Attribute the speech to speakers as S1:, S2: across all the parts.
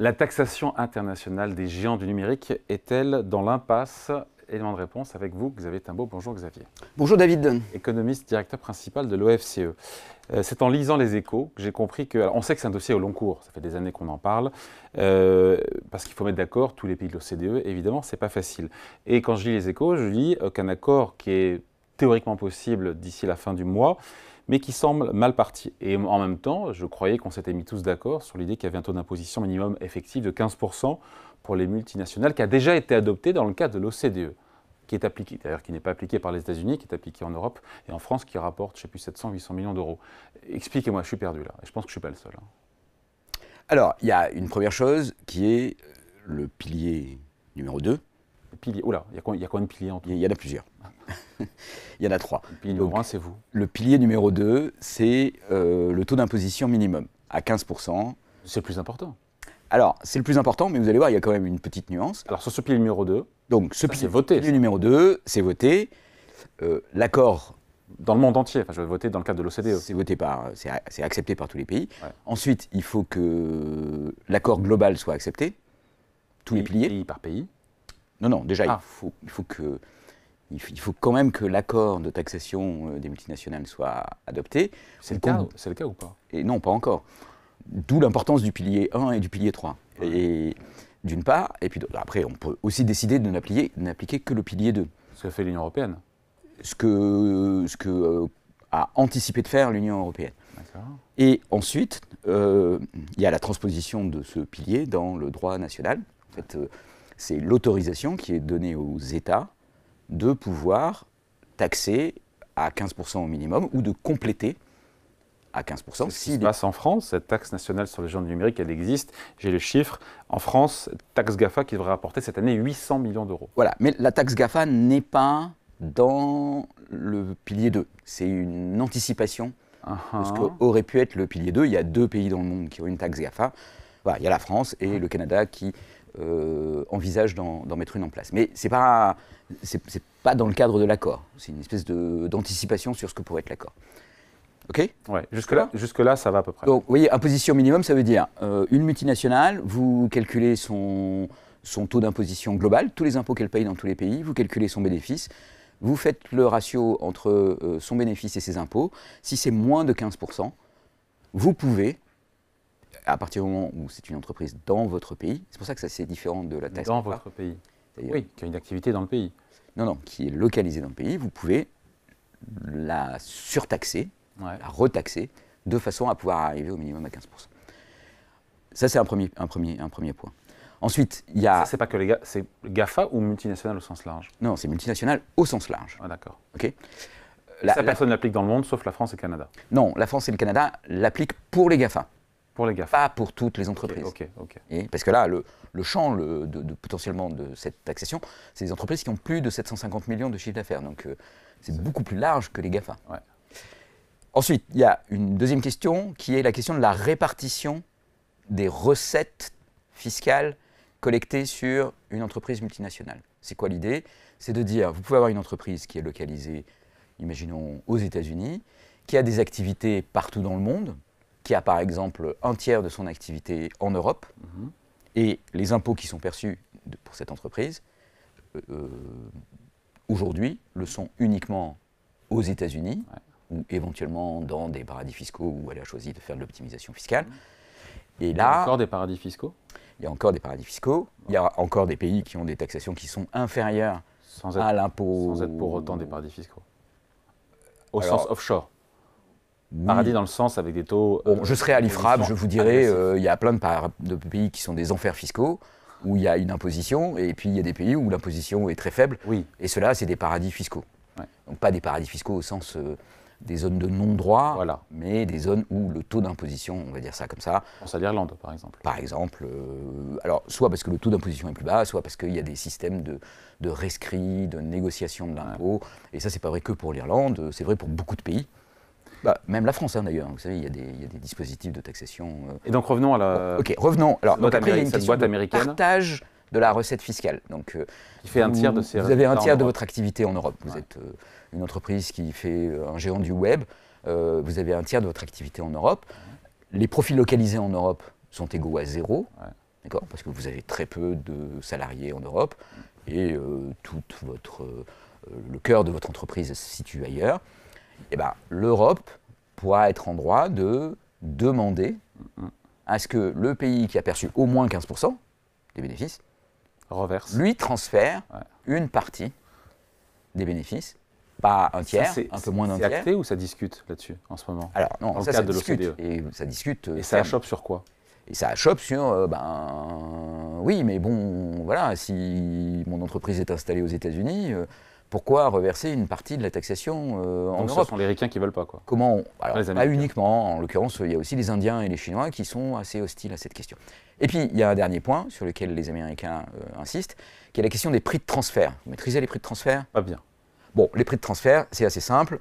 S1: La taxation internationale des géants du numérique est-elle dans l'impasse? Élément de réponse avec vous, Xavier Timbaud. Bonjour Xavier.
S2: Bonjour David.
S1: Économiste, directeur principal de l'OFCE. C'est en lisant les Échos que j'ai compris que... Alors on sait que c'est un dossier au long cours, ça fait des années qu'on en parle, parce qu'il faut mettre d'accord tous les pays de l'OCDE, évidemment, c'est pas facile. Et quand je lis les Échos, je lis qu'un accord qui est théoriquement possible d'ici la fin du mois, mais qui semble mal parti. Et en même temps, je croyais qu'on s'était mis tous d'accord sur l'idée qu'il y avait un taux d'imposition minimum effectif de 15% pour les multinationales, qui a déjà été adopté dans le cadre de l'OCDE, qui est appliqué, d'ailleurs qui n'est pas appliqué par les États-Unis, qui est appliqué en Europe et en France, qui rapporte, je ne sais plus, 700-800 millions d'euros. Expliquez-moi, je suis perdu là, et je pense que je ne suis pas le seul.
S2: Alors, il y a une première chose qui est le pilier numéro 2.
S1: Le pilier, oula, il y a combien de piliers en tout?
S2: Il y en a plusieurs. Il y en a 3.
S1: Le pilier numéro 1, c'est vous.
S2: Le pilier numéro 2, c'est le taux d'imposition minimum, à 15%.
S1: C'est le plus important.
S2: Alors, c'est le plus important, mais vous allez voir, il y a quand même une petite nuance.
S1: Alors, sur ce pilier numéro 2,
S2: donc, ce
S1: voté,
S2: pilier numéro 2, c'est voté. L'accord...
S1: Dans le monde entier, enfin, je vais voter dans le cadre de l'OCDE.
S2: C'est accepté par tous les pays.
S1: Ouais.
S2: Ensuite, il faut que l'accord global soit accepté, tous les piliers.
S1: Pays par pays.
S2: Non, déjà, il faut quand même que l'accord de taxation des multinationales soit adopté.
S1: C'est le cas ou pas?
S2: Et non, pas encore. D'où l'importance du pilier 1 et du pilier 3. Et d'une part, et puis après, on peut aussi décider de n'appliquer que le pilier 2.
S1: Ce que fait l'Union européenne.
S2: Ce que a anticipé de faire l'Union européenne. Et ensuite, il y a la transposition de ce pilier dans le droit national. En fait, c'est l'autorisation qui est donnée aux États de pouvoir taxer à 15% au minimum ou de compléter à 15%.
S1: C'est ce qui se passe en France, cette taxe nationale sur les géants du numérique, elle existe. J'ai le chiffre. En France, taxe GAFA qui devrait rapporter cette année 800 millions d'euros.
S2: Voilà, mais la taxe GAFA n'est pas dans le pilier 2. C'est une anticipation de ce qu'aurait pu être le pilier 2. Il y a 2 pays dans le monde qui ont une taxe GAFA. Voilà, il y a la France et le Canada qui envisagent d'en mettre une en place. Mais c'est pas dans le cadre de l'accord. C'est une espèce d'anticipation sur ce que pourrait être l'accord. OK ?
S1: Ouais, jusque-là, ça va à peu près.
S2: Donc, vous voyez, imposition minimum, ça veut dire une multinationale, vous calculez son taux d'imposition global, tous les impôts qu'elle paye dans tous les pays, vous calculez son bénéfice, vous faites le ratio entre son bénéfice et ses impôts. Si c'est moins de 15%, vous pouvez, à partir du moment où c'est une entreprise dans votre pays, c'est pour ça que ça c'est différent de la taxe.
S1: Dans votre pays. Oui, qui a une activité dans le pays.
S2: Non, qui est localisée dans le pays, vous pouvez la surtaxer, la retaxer, de façon à pouvoir arriver au minimum à 15%. Ça, c'est un premier point. Ensuite, il y a...
S1: Ça, c'est pas que c'est GAFA ou multinationale au sens large?
S2: Non, c'est multinationale au sens large.
S1: Ah, d'accord.
S2: OK.
S1: Personne l'applique dans le monde, sauf la France et le Canada.
S2: Non, la France et le Canada l'appliquent pour les GAFA.
S1: Pour les GAFA.
S2: Pas pour toutes les entreprises.
S1: OK.
S2: Et parce que là, le champ potentiellement de cette taxation, c'est les entreprises qui ont plus de 750 millions de chiffre d'affaires. Donc, c'est beaucoup plus large que les GAFA.
S1: Ouais.
S2: Ensuite, il y a une deuxième question qui est la question de la répartition des recettes fiscales collectées sur une entreprise multinationale. C'est quoi l'idée? C'est de dire, vous pouvez avoir une entreprise qui est localisée, imaginons, aux États-Unis, qui a des activités partout dans le monde, qui a par exemple un tiers de son activité en Europe, et les impôts qui sont perçus pour cette entreprise, aujourd'hui, le sont uniquement aux États-Unis, ou éventuellement dans des paradis fiscaux où elle a choisi de faire de l'optimisation fiscale. Et là,
S1: il y a encore des paradis fiscaux?
S2: Il y a encore des paradis fiscaux, il y a encore des pays qui ont des taxations qui sont inférieures à l'impôt.
S1: Sans être pour autant des paradis fiscaux. Au sens offshore. Paradis dans le sens avec des taux...
S2: je serais à l'IFRAP, je vous dirais, il y a plein de pays qui sont des enfers fiscaux, où il y a une imposition, et puis il y a des pays où l'imposition est très faible, et ceux-là, c'est des paradis fiscaux. Ouais. Donc pas des paradis fiscaux au sens des zones de non-droit, mais des zones où le taux d'imposition, on va dire ça comme ça...
S1: On pense à l'Irlande, par exemple.
S2: Par exemple, alors soit parce que le taux d'imposition est plus bas, soit parce qu'il y a des systèmes de rescrit, de négociation de l'impôt, et ça, c'est pas vrai que pour l'Irlande, c'est vrai pour beaucoup de pays. Même la France, d'ailleurs. Vous savez, il y a des dispositifs de taxation.
S1: Et donc, revenons à la...
S2: OK, revenons. Alors,
S1: donc
S2: après, il y a une
S1: question de
S2: partage de la recette fiscale. Donc,
S1: qui fait un tiers de ces
S2: vous avez un tiers de votre activité en Europe. Vous êtes une entreprise qui fait un géant du web. Vous avez un tiers de votre activité en Europe. Les profits localisés en Europe sont égaux à 0. d'accord, parce que vous avez très peu de salariés en Europe et le cœur de votre entreprise se situe ailleurs, eh ben, l'Europe pourra être en droit de demander à ce que le pays qui a perçu au moins 15% des bénéfices
S1: reverse,
S2: lui transfère une partie des bénéfices, pas un tiers, un peu moins d'un tiers.
S1: C'est acté ou ça discute là-dessus en ce moment?
S2: Alors non,
S1: ça
S2: discute.
S1: de l'OCDE.
S2: Et ça discute.
S1: Et ça achoppe sur quoi?
S2: Et ça achoppe sur, oui, mais bon, voilà, si mon entreprise est installée aux États-Unis, pourquoi reverser une partie de la taxation en Europe?
S1: Ce sont les Ricains qui ne veulent pas, quoi.
S2: Comment alors, pas uniquement, en l'occurrence, il y a aussi les Indiens et les Chinois qui sont assez hostiles à cette question. Et puis, il y a un dernier point sur lequel les Américains insistent, qui est la question des prix de transfert. Vous maîtrisez les prix de transfert?
S1: Pas bien.
S2: Bon, les prix de transfert, c'est assez simple.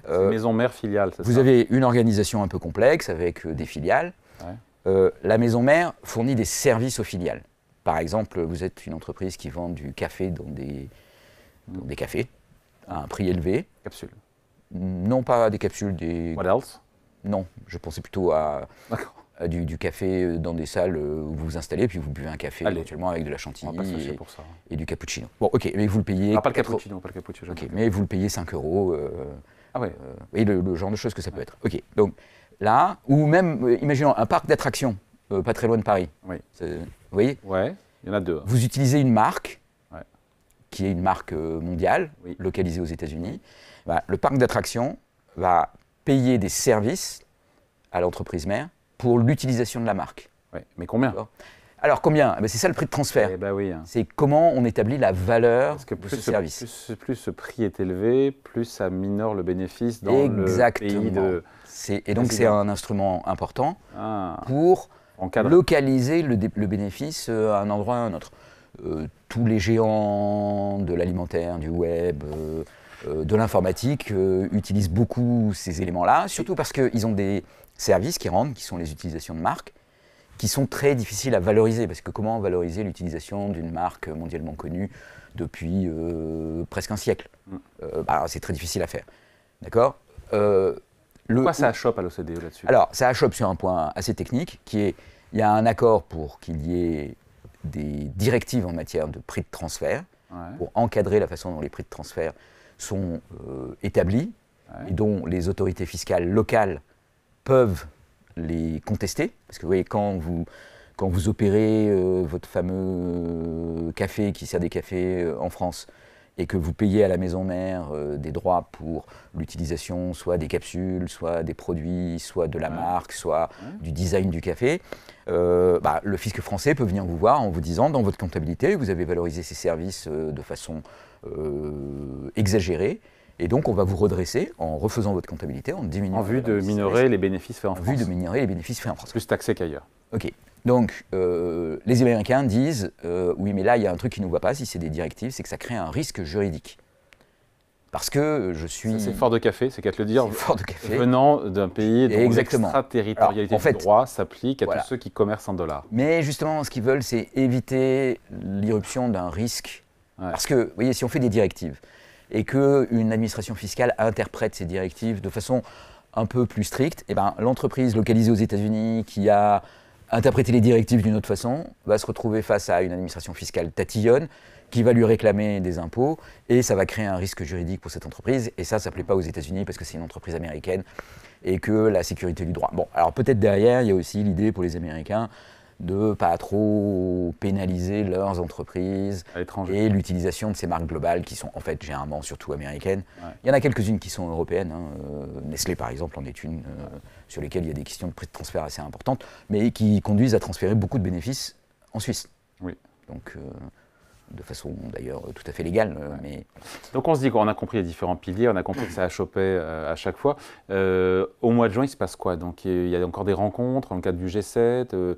S1: Maison mère filiale, c'est ça?
S2: Vous avez une organisation un peu complexe avec des filiales. La maison mère fournit des services aux filiales. Par exemple, vous êtes une entreprise qui vend du café dans des cafés à un prix élevé.
S1: Capsules?
S2: Non, pas des capsules, des...
S1: What else?
S2: Non, je pensais plutôt à du café dans des salles où vous vous installez, puis vous buvez un café éventuellement avec de la chantilly et du cappuccino. Bon, ok, mais vous le payez...
S1: Ah, pas le cappuccino, pas le cappuccino.
S2: Ok, mais vous le payez 5 €.
S1: Ah ouais.
S2: Vous voyez le genre de choses que ça peut être. Ok, donc là, ou même, imaginons un parc d'attractions, pas très loin de Paris.
S1: Oui.
S2: Vous voyez?
S1: Ouais, il y en a deux.
S2: Vous utilisez une marque, qui est une marque mondiale, localisée aux États-Unis. Bah, le parc d'attractions va payer des services à l'entreprise mère pour l'utilisation de la marque.
S1: Ouais. Mais combien?
S2: Alors combien? Eh ben, c'est ça le prix de transfert.
S1: Eh ben oui.
S2: C'est comment on établit la valeur de ce service.
S1: Plus ce prix est élevé, plus ça minore le bénéfice dans le pays de...
S2: Et donc c'est un instrument important pour localiser le bénéfice à un endroit ou à un autre. Tous les géants de l'alimentaire, du web, de l'informatique utilisent beaucoup ces éléments-là, surtout parce qu'ils ont des services qui rendent, qui sont les utilisations de marques, qui sont très difficiles à valoriser. Parce que comment valoriser l'utilisation d'une marque mondialement connue depuis presque un siècle? C'est très difficile à faire. D'accord?
S1: Pourquoi ça achoppe à l'OCDE là-dessus?
S2: Alors, ça achoppe sur un point assez technique, qui est, il y a un accord pour qu'il y ait des directives en matière de prix de transfert, pour encadrer la façon dont les prix de transfert sont établis, et dont les autorités fiscales locales peuvent les contester. Parce que vous voyez, quand vous opérez votre fameux café qui sert des cafés en France, et que vous payez à la maison mère des droits pour l'utilisation soit des capsules, soit des produits, soit de la marque, soit du design du café, le fisc français peut venir vous voir en vous disant, dans votre comptabilité, vous avez valorisé ces services de façon exagérée, et donc on va vous redresser en refaisant votre comptabilité, en diminuant...
S1: En vue de minorer les bénéfices faits en France.
S2: En vue de minorer les bénéfices faits en France.
S1: Plus taxés qu'ailleurs.
S2: Ok. Donc, les Américains disent oui, mais là, il y a un truc qui ne nous va pas, si c'est des directives, c'est que ça crée un risque juridique. Parce que je suis...
S1: C'est fort de café, c'est qu'à te le dire.
S2: Fort de café.
S1: Venant d'un pays dont l'extraterritorialité du droit s'applique à tous ceux qui commercent en dollars.
S2: Mais justement, ce qu'ils veulent, c'est éviter l'irruption d'un risque. Parce que, vous voyez, si on fait des directives et qu'une administration fiscale interprète ces directives de façon un peu plus stricte, eh ben, l'entreprise localisée aux États-Unis qui a interpréter les directives d'une autre façon, va se retrouver face à une administration fiscale tatillonne qui va lui réclamer des impôts et ça va créer un risque juridique pour cette entreprise. Et ça ne plaît pas aux États-Unis parce que c'est une entreprise américaine et que la sécurité du droit. Bon, alors peut-être derrière, il y a aussi l'idée pour les Américains de ne pas trop pénaliser leurs entreprises et l'utilisation de ces marques globales qui sont en fait généralement surtout américaines. Il y en a quelques-unes qui sont européennes, Nestlé par exemple en est une sur lesquelles il y a des questions de prix de transfert assez importantes, mais qui conduisent à transférer beaucoup de bénéfices en Suisse.
S1: Oui.
S2: Donc de façon d'ailleurs tout à fait légale. Mais...
S1: Donc on se dit qu'on a compris les différents piliers, on a compris que ça achoppait à chaque fois. Au mois de juin, il se passe quoi? Donc il y a encore des rencontres dans le cadre du G7,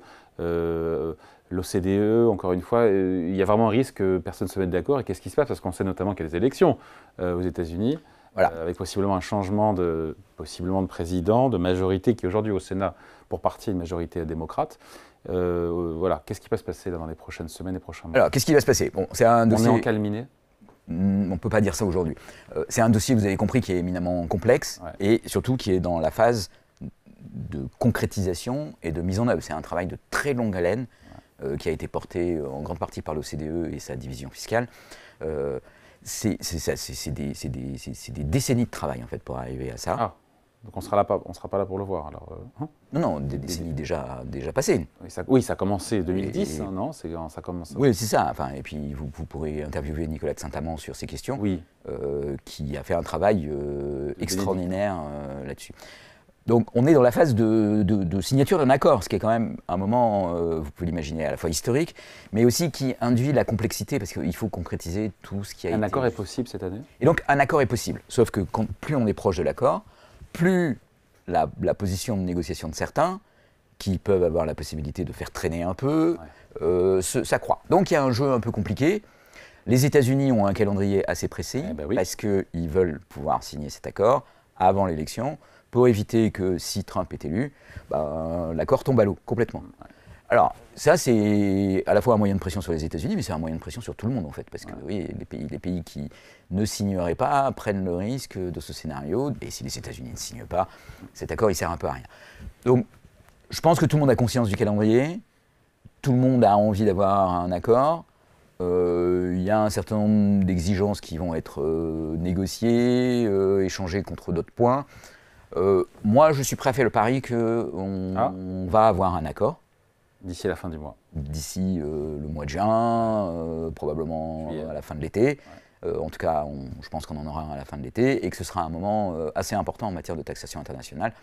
S1: l'OCDE, encore une fois, il y a vraiment un risque que personne ne se mette d'accord. Et qu'est-ce qui se passe? Parce qu'on sait notamment qu'il y a des élections aux États-Unis, avec possiblement un changement de président, de majorité, qui est aujourd'hui au Sénat, pour partie, une majorité démocrate. Voilà, qu'est-ce qui va se passer là, dans les prochaines semaines et prochains mois?
S2: Alors, qu'est-ce qui va se passer? Bon, c'est un dossier...
S1: On est encalminé?
S2: On ne peut pas dire ça aujourd'hui. C'est un dossier, vous avez compris, qui est éminemment complexe et surtout qui est dans la phase de concrétisation et de mise en œuvre. C'est un travail de très longue haleine qui a été porté en grande partie par l'OCDE et sa division fiscale. C'est des décennies de travail en fait pour arriver à ça.
S1: Ah, donc on sera pas là pour le voir alors.
S2: Non, des décennies déjà passées.
S1: Oui, ça a commencé 2010, non? Ça commence.
S2: Oui, c'est ça. Enfin, et puis vous pourrez interviewer Nicolas de Saint-Amand sur ces questions,
S1: oui.
S2: Qui a fait un travail extraordinaire là-dessus. Donc on est dans la phase de signature d'un accord, ce qui est quand même un moment, vous pouvez l'imaginer, à la fois historique, mais aussi qui induit la complexité, parce qu'il faut concrétiser tout ce qui a été...
S1: Un accord est possible cette année?
S2: Et donc un accord est possible, sauf que plus on est proche de l'accord, plus la position de négociation de certains, qui peuvent avoir la possibilité de faire traîner un peu, s'accroît. Donc il y a un jeu un peu compliqué. Les États-Unis ont un calendrier assez précis, parce qu'ils veulent pouvoir signer cet accord avant l'élection, pour éviter que si Trump est élu, l'accord tombe à l'eau complètement. Alors ça c'est à la fois un moyen de pression sur les États-Unis, mais c'est un moyen de pression sur tout le monde en fait, parce que oui, les pays qui ne signeraient pas prennent le risque de ce scénario, et si les États-Unis ne signent pas, cet accord il sert un peu à rien. Donc je pense que tout le monde a conscience du calendrier, tout le monde a envie d'avoir un accord. Il y a un certain nombre d'exigences qui vont être négociées, échangées contre d'autres points. Moi, je suis prêt à faire le pari qu'on va avoir un accord.
S1: D'ici la fin du mois.
S2: D'ici le mois de juin, probablement à la fin de l'été. En tout cas, je pense qu'on en aura un à la fin de l'été et que ce sera un moment assez important en matière de taxation internationale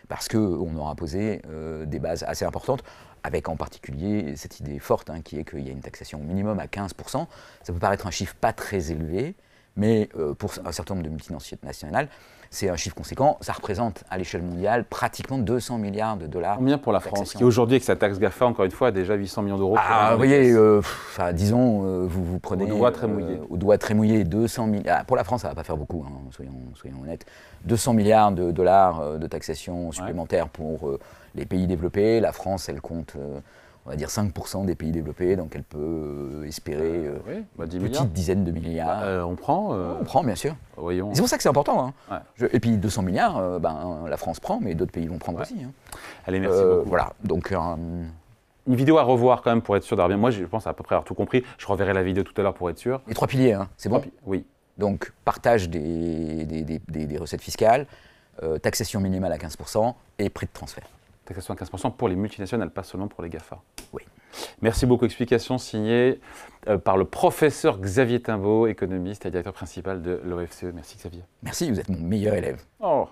S2: parce qu'on aura posé des bases assez importantes, avec en particulier cette idée forte qui est qu'il y a une taxation minimum à 15%. Ça peut paraître un chiffre pas très élevé, mais pour un certain nombre de multinationales, c'est un chiffre conséquent. Ça représente à l'échelle mondiale pratiquement 200 milliards de dollars.
S1: Combien pour la France, qui aujourd'hui, avec sa taxe GAFA, encore une fois, a déjà 800 millions d'euros?
S2: Vous voyez, disons, vous prenez...
S1: Au doigt très mouillé.
S2: Au doigt très mouillé, 200 milliards... pour la France, ça ne va pas faire beaucoup, soyons honnêtes. 200 milliards de dollars de taxation supplémentaire pour les pays développés. La France, elle compte... on va dire 5% des pays développés, donc elle peut espérer
S1: 10
S2: petite dizaine de milliards.
S1: On prend
S2: On prend, bien sûr.
S1: Voyons.
S2: C'est pour ça que c'est important. Et puis 200 milliards, la France prend, mais d'autres pays vont prendre aussi.
S1: Allez, merci beaucoup.
S2: Voilà, donc...
S1: Une vidéo à revoir quand même pour être sûr d'avoir bien. Moi, je pense à peu près avoir tout compris. Je reverrai la vidéo tout à l'heure pour être sûr.
S2: Les 3 piliers, c'est bon?
S1: Oui.
S2: Donc, partage des recettes fiscales, taxation minimale à 15% et prix de transfert.
S1: Taxation à 15% pour les multinationales, pas seulement pour les GAFA.
S2: Oui.
S1: Merci beaucoup. Explication signée par le professeur Xavier Timbaud, économiste et directeur principal de l'OFCE. Merci Xavier.
S2: Merci, vous êtes mon meilleur élève.
S1: Oh.